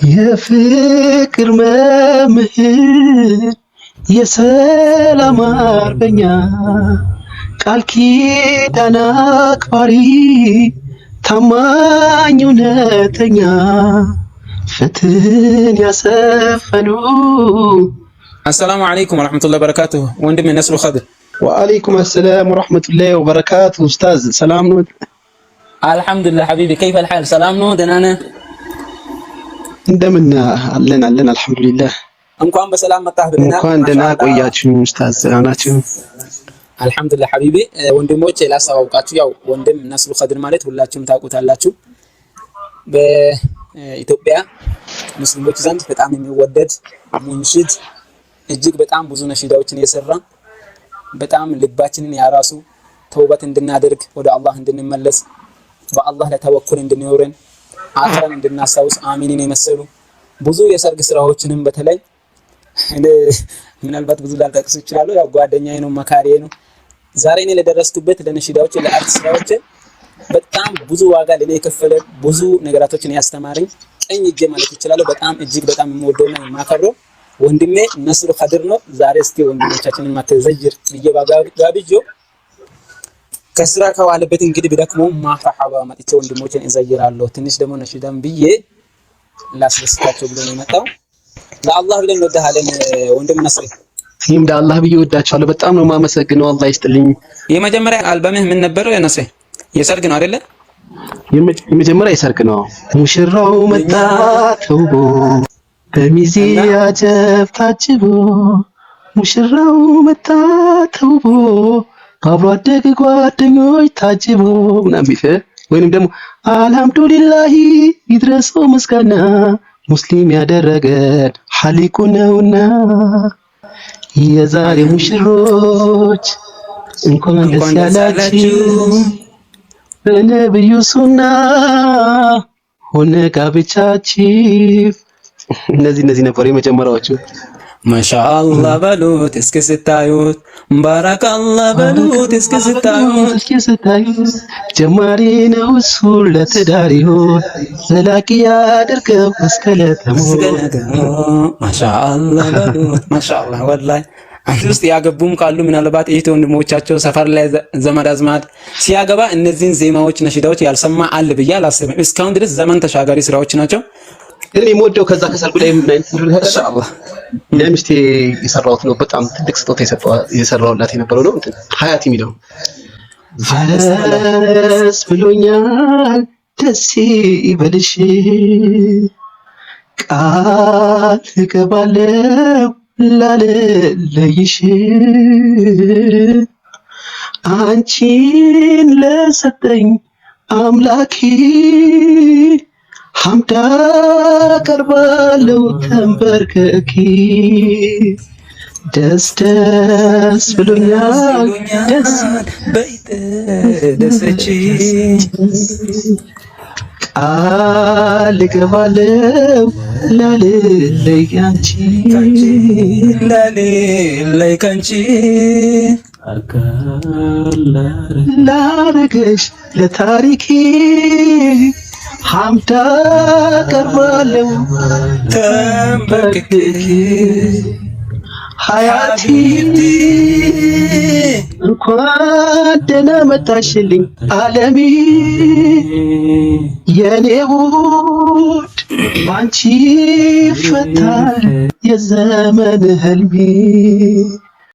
የፍቅር መምህር የሰላም አርበኛ ቃል ኪዳን አክባሪ ታማኝ እውነተኛ ፍትህን ያሰፈኑ። አሰላሙ አለይኩም ወራህመቱላሂ ወበረካቱሁ። ወንድሜ ነስሩ ኸድር። ወአለይኩም አሰላም ወራህመቱላሂ ወበረካቱሁ። ኡስታዝ ሰላም ነው? አልሐምዱሊላህ ሐቢቢ ከይፈ አልሐል? ሰላም ነው? ደህና ነህ? እንደምን አለን አልሐምዱሊላህ። እንኳን በሰላም መጣህ ብለናል። እንኳን ደህና ቆያችሁ ኡስታዝ። ናችሁ? አልሐምዱሊላህ ሐቢቢ። ወንድሞቼ ላስተዋውቃችሁ፣ ያው ወንድም ነስሩ ኸድር ማለት ሁላችሁም ታውቁታላችሁ። በኢትዮጵያ ሙስሊሞች ዘንድ በጣም የሚወደድ ሙንሽድ፣ እጅግ በጣም ብዙ ነሺዳዎችን የሰራ በጣም ልባችንን ያራሱ ተውበት እንድናደርግ ወደ አላህ እንድንመለስ በአላህ ላይ ተወኩል እንድንኖረን አኺራን እንድናሳውስ አሚንን የመሰሉ ብዙ የሰርግ ስራዎችንም በተለይ ምናልባት ብዙ ላልጠቅስ ይችላል። ያው ጓደኛዬ ነው፣ መካሪዬ ነው። ዛሬ እኔ ለደረስኩበት ለነሺዳዎች ለአርት ስራዎች በጣም ብዙ ዋጋ ለኔ የከፈለ ብዙ ነገራቶችን ያስተማረኝ ቀኝ እጄ ማለት ይችላል። በጣም እጅግ በጣም የምወደውና የማከብረው ወንድሜ ነስሩ ኸድር ነው። ዛሬ እስቲ ወንድሞቻችንን ማተዘጅር ጋብዤው ከስራ ከዋለበት እንግዲህ ቢደክመው ማርሐባ መጥቼ ወንድሞችን እዘይራለሁ። ትንሽ ደግሞ ነሺዳም ብዬ ላስደስታቸው ብሎ ነው የመጣው። ለአላህ ብለን እንወድሃለን ወንድም ነስሩ። እኔም ለአላህ ብዬ እወዳቸዋለሁ። በጣም ነው የማመሰግነው። አላህ ይስጥልኝ። የመጀመሪያ አልበምህ ምን ነበር ነስሩ? የሰርግ ነው አይደለ? የመጀመሪያ የሰርግ ነው። ሙሽራው መጣ ተውቦ በሚዜ አጀብ ታጅቦ፣ ሙሽራው መጣ ተውቦ አብሮ አደግ ጓደኞች ታጅቦ ምናምን ቢፈር ወይንም ደግሞ አልሐምዱሊላህ ይድረሰው ምስጋና ሙስሊም ያደረገን ሐሊቁ ነውና የዛሬ ሙሽሮች እንኳን ደስ ያላችሁ በነብዩ ሱና ሆነ ጋብቻችሁ። እነዚህ ነበሩ የመጀመሪያዎቹ። ማሻአላህ በሉት እስኪ ስታዩት፣ ባረካላህ በሉት እስኪ ስታዩት፣ ጀማሪ ነው እሱ ለትዳር ይሁን ዘላቂ ያድርገው እስከ ለተሞት። ማሻአላህ በሉት ማሻአላህ። ወላሂ አንተ ውስጥ ያገቡም ካሉ ምናልባት እህት ወንድሞቻቸው ሰፈር ላይ ዘመድ አዝማድ ሲያገባ እነዚህን ዜማዎች ነሺዳዎች ያልሰማ አለ ብዬ አላስብም። እስካሁን ድረስ ዘመን ተሻጋሪ ስራዎች ናቸው። እኔ የምወደው ከዛ ከሰርጉ ላይ ምን አይነት እንደሆነ ኢንሻአላህ ለሚስቴ የሰራሁት ነው። በጣም ትልቅ ስጦታ የሰራሁላት የነበረው ነው ሀያት የሚለው ደስ ብሎኛል ደስ ይበልሽ ቃል እገባለሁ ላለለይሽ አንቺን ለሰጠኝ አምላኬ ሐምዳ ቀርባለው ተንበርከኪ ደስ ብሎኛል ደስ ደስቺ ቃል እገባለው ላለለይ ካንቺ ላረገሽ ለታሪኬ ሐምዳ ቀርባለው ተንበርክኬ ሀያቲ እንኳን ደህና መጣሽልኝ ዓለሜ የኔ ውድ ባንቺ ይፈታል የዘመን ህልሜ